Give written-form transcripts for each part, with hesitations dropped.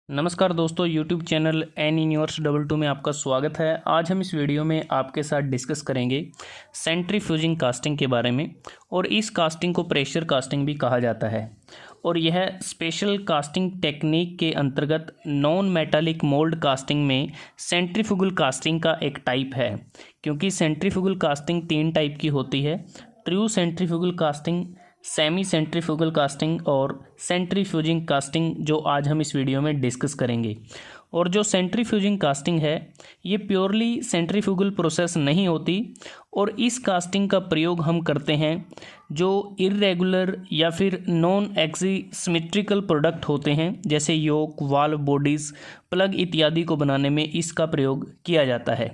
नमस्कार दोस्तों, YouTube channel N universe 22 में आपका स्वागत है। आज हम इस वीडियो में आपके साथ डिस्कस करेंगे सेंट्रीफ्यूजिंग कास्टिंग के बारे में। और इस कास्टिंग को प्रेशर कास्टिंग भी कहा जाता है और यह स्पेशल कास्टिंग टेक्निक के अंतर्गत नॉन मेटालिक मोल्ड कास्टिंग में सेंट्रीफ्यूगल कास्टिंग का एक टाइप है। क्योंकि सेंट्रीफ्यूगल कास्टिंग 3 टाइप की होती है: true centrifugal casting, semi centrifugal casting और सेंट्रीफ्यूजिंग कास्टिंग, जो आज हम इस वीडियो में डिस्कस करेंगे। और जो सेंट्रीफ्यूजिंग कास्टिंग है ये प्योरली सेंट्रीफ्यूगल प्रोसेस नहीं होती और इस कास्टिंग का प्रयोग हम करते हैं जो इर्रेगुलर या फिर नॉन एक्सिसिमेट्रिकल प्रोडक्ट होते हैं, जैसे योक, वाल्व, बॉडीज़, प्लग इत्यादि को बनाने में इसका प्रयोग किया जाता है।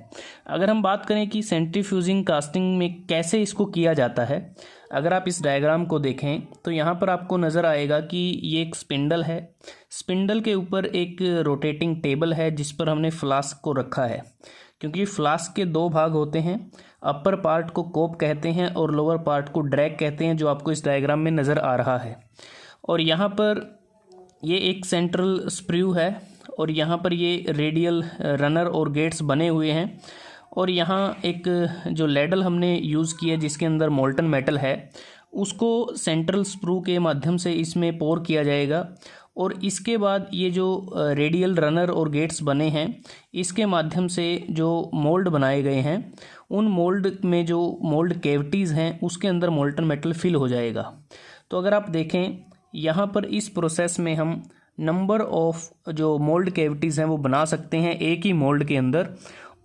अगर हम बात करें कि सेंट्रीफ्यूजिंग कास्टिंग में कैसे इसको किया जाता है, अगर आप इस डायग्राम को देखें तो यहाँ पर आपको नज़र आएगा कि ये एक स्पिंडल है। स्पिंडल के ऊपर एक रोटेटिंग टेबल है जिस पर हमने फ्लास्क को रखा है। क्योंकि फ्लास्क के 2 भाग होते हैं, अपर पार्ट को कोप कहते हैं और लोअर पार्ट को ड्रैग कहते हैं, जो आपको इस डायग्राम में नज़र आ रहा है। और यहाँ पर ये एक सेंट्रल स्प्रू है और यहाँ पर ये रेडियल रनर और गेट्स बने हुए हैं। और यहाँ एक जो लैडल हमने यूज़ किया जिसके अंदर मोल्टन मेटल है, उसको सेंट्रल स्प्रू के माध्यम से इसमें पोर किया जाएगा। और इसके बाद ये जो रेडियल रनर और गेट्स बने हैं, इसके माध्यम से जो मोल्ड बनाए गए हैं, उन मोल्ड में जो मोल्ड कैविटीज़ हैं उसके अंदर मोल्टन मेटल फिल हो जाएगा। तो अगर आप देखें यहाँ पर इस प्रोसेस में हम नंबर ऑफ जो मोल्ड कैविटीज़ हैं वो बना सकते हैं एक ही मोल्ड के अंदर।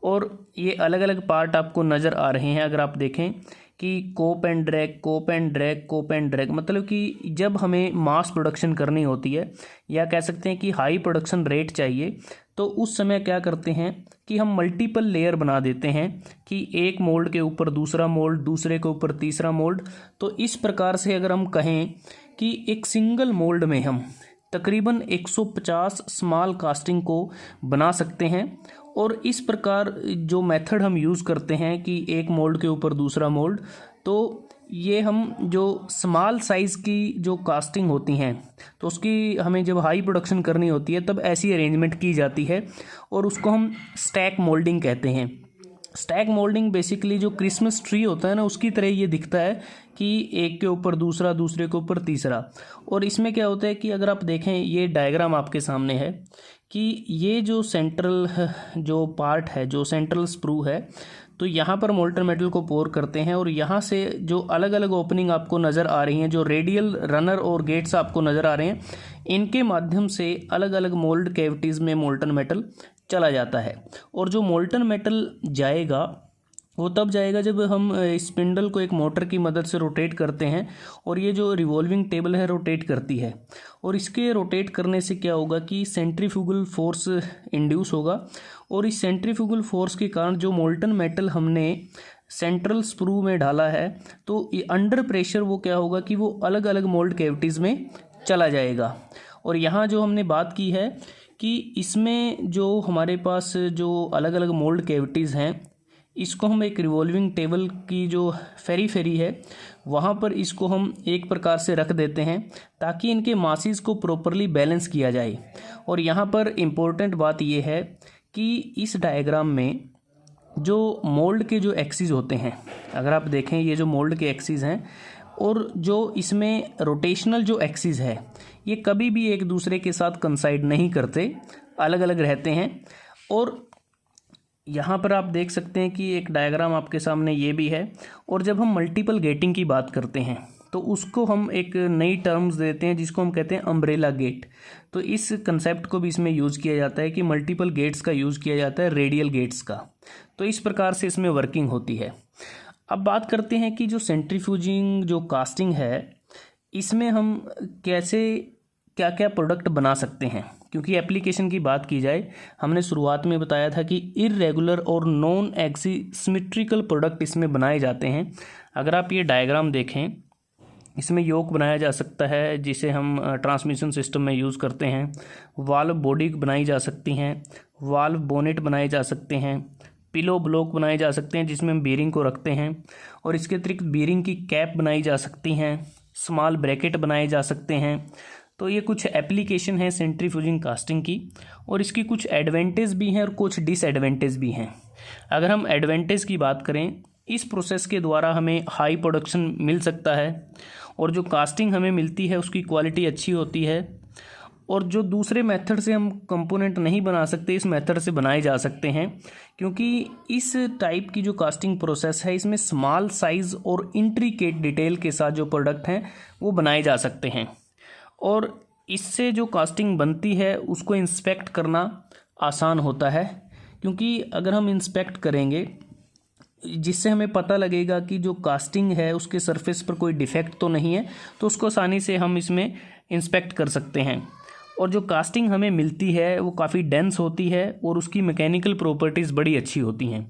और ये अलग अलग पार्ट आपको नज़र आ रहे हैं। अगर आप देखें कि cope and drag, cope and drag, cope and drag, मतलब कि जब हमें मास प्रोडक्शन करनी होती है या कह सकते हैं कि हाई प्रोडक्शन रेट चाहिए, तो उस समय क्या करते हैं कि हम मल्टीपल लेयर बना देते हैं कि एक मोल्ड के ऊपर दूसरा मोल्ड, दूसरे के ऊपर तीसरा मोल्ड। तो इस प्रकार से अगर हम कहें कि एक सिंगल मोल्ड में हम तकरीबन 150 स्मॉल कास्टिंग को बना सकते हैं। और इस प्रकार जो मेथड हम यूज़ करते हैं कि एक मोल्ड के ऊपर दूसरा मोल्ड, तो ये हम जो स्मॉल साइज़ की जो कास्टिंग होती हैं तो उसकी हमें जब हाई प्रोडक्शन करनी होती है तब ऐसी अरेंजमेंट की जाती है और उसको हम स्टैक मोल्डिंग कहते हैं। स्टैक मोल्डिंग बेसिकली जो क्रिसमस ट्री होता है ना, उसकी तरह ये दिखता है कि एक के ऊपर दूसरा, दूसरे के ऊपर तीसरा। और इसमें क्या होता है कि अगर आप देखें, ये डायग्राम आपके सामने है कि ये जो सेंट्रल जो पार्ट है, जो सेंट्रल स्प्रू है, तो यहाँ पर मोल्टन मेटल को पोर करते हैं और यहाँ से जो अलग अलग ओपनिंग आपको नज़र आ रही हैं, जो रेडियल रनर और गेट्स आपको नज़र आ रहे हैं, इनके माध्यम से अलग अलग मोल्ड कैविटीज़ में मोल्टन मेटल चला जाता है। और जो मोल्टन मेटल जाएगा वो तब जाएगा जब हम स्पिंडल को एक मोटर की मदद से रोटेट करते हैं और ये जो रिवॉल्विंग टेबल है रोटेट करती है। और इसके रोटेट करने से क्या होगा कि सेंट्रीफ्यूगल फोर्स इंड्यूस होगा और इस सेंट्रीफ्यूगल फोर्स के कारण जो मोल्टन मेटल हमने सेंट्रल स्प्रू में डाला है, तो ये अंडर प्रेशर वो क्या होगा कि वो अलग अलग मोल्ड कैविटीज़ में चला जाएगा। और यहाँ जो हमने बात की है कि इसमें जो हमारे पास जो अलग अलग मोल्ड कैविटीज़ हैं, इसको हम एक रिवॉल्विंग टेबल की जो फेरी है वहाँ पर इसको हम एक प्रकार से रख देते हैं ताकि इनके मासेस को प्रॉपरली बैलेंस किया जाए। और यहाँ पर इम्पोर्टेंट बात यह है कि इस डायग्राम में जो मोल्ड के जो एक्सिस होते हैं, अगर आप देखें ये जो मोल्ड के एक्सिस हैं और जो इसमें रोटेशनल जो एक्सिस है, ये कभी भी एक दूसरे के साथ कंसाइड नहीं करते, अलग अलग रहते हैं। और यहाँ पर आप देख सकते हैं कि एक डायग्राम आपके सामने ये भी है। और जब हम मल्टीपल गेटिंग की बात करते हैं तो उसको हम एक नई टर्म्स देते हैं जिसको हम कहते हैं अम्ब्रेला गेट। तो इस कंसेप्ट को भी इसमें यूज़ किया जाता है कि मल्टीपल गेट्स का यूज़ किया जाता है, रेडियल गेट्स का। तो इस प्रकार से इसमें वर्किंग होती है। अब बात करते हैं कि जो सेंट्रीफ्यूजिंग जो कास्टिंग है, इसमें हम कैसे क्या क्या प्रोडक्ट बना सकते हैं। क्योंकि एप्लीकेशन की बात की जाए, हमने शुरुआत में बताया था कि इर्रेगुलर और नॉन एक्सिसिमेट्रिकल प्रोडक्ट इसमें बनाए जाते हैं। अगर आप ये डायग्राम देखें, इसमें योक बनाया जा सकता है जिसे हम ट्रांसमिशन सिस्टम में यूज़ करते हैं, वाल्व बॉडी बनाई जा सकती हैं, वाल्व बोनेट बनाए जा सकते हैं, पिलो ब्लॉक बनाए जा सकते हैं जिसमें हम बीयरिंग को रखते हैं, और इसके अतिरिक्त बीयरिंग की कैप बनाई जा सकती हैं, स्मॉल ब्रैकेट बनाए जा सकते हैं। तो ये कुछ एप्लीकेशन है सेंट्रीफ्यूजिंग कास्टिंग की, और इसकी कुछ एडवांटेज भी हैं और कुछ डिसएडवांटेज भी हैं। अगर हम एडवांटेज की बात करें, इस प्रोसेस के द्वारा हमें हाई प्रोडक्शन मिल सकता है, और जो कास्टिंग हमें मिलती है उसकी क्वालिटी अच्छी होती है, और जो दूसरे मेथड से हम कंपोनेंट नहीं बना सकते इस मेथड से बनाए जा सकते हैं, क्योंकि इस टाइप की जो कास्टिंग प्रोसेस है इसमें स्मॉल साइज़ और इंट्रिकेट डिटेल के साथ जो प्रोडक्ट हैं वो बनाए जा सकते हैं, और इससे जो कास्टिंग बनती है उसको इंस्पेक्ट करना आसान होता है, क्योंकि अगर हम इंस्पेक्ट करेंगे जिससे हमें पता लगेगा कि जो कास्टिंग है उसके सरफेस पर कोई डिफेक्ट तो नहीं है, तो उसको आसानी से हम इसमें इंस्पेक्ट कर सकते हैं। और जो कास्टिंग हमें मिलती है वो काफ़ी डेंस होती है और उसकी मैकेनिकल प्रॉपर्टीज़ बड़ी अच्छी होती हैं।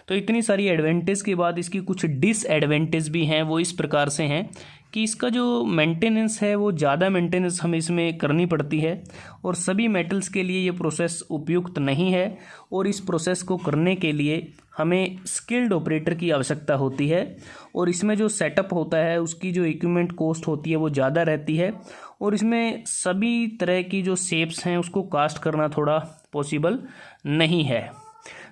तो इतनी सारी एडवांटेज के बाद इसकी कुछ डिसएडवांटेज भी हैं, वो इस प्रकार से हैं कि इसका जो मेंटेनेंस है वो ज़्यादा मेंटेनेंस हमें इसमें करनी पड़ती है, और सभी मेटल्स के लिए ये प्रोसेस उपयुक्त नहीं है, और इस प्रोसेस को करने के लिए हमें स्किल्ड ऑपरेटर की आवश्यकता होती है, और इसमें जो सेटअप होता है उसकी जो इक्विपमेंट कॉस्ट होती है वो ज़्यादा रहती है, और इसमें सभी तरह की जो शेप्स हैं उसको कास्ट करना थोड़ा पॉसिबल नहीं है।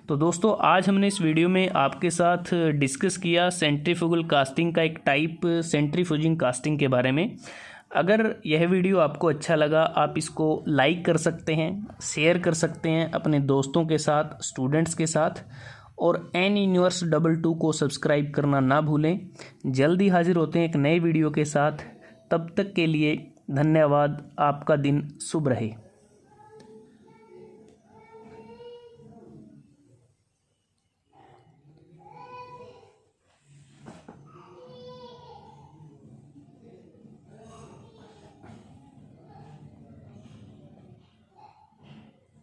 तो दोस्तों, आज हमने इस वीडियो में आपके साथ डिस्कस किया सेंट्रीफ्यूगल कास्टिंग का एक टाइप सेंट्रीफ्यूजिंग कास्टिंग के बारे में। अगर यह वीडियो आपको अच्छा लगा, आप इसको लाइक कर सकते हैं, शेयर कर सकते हैं अपने दोस्तों के साथ, स्टूडेंट्स के साथ, और NUniverse22 को सब्सक्राइब करना ना भूलें। जल्दी हाजिर होते हैं एक नए वीडियो के साथ, तब तक के लिए धन्यवाद। आपका दिन शुभ रहे।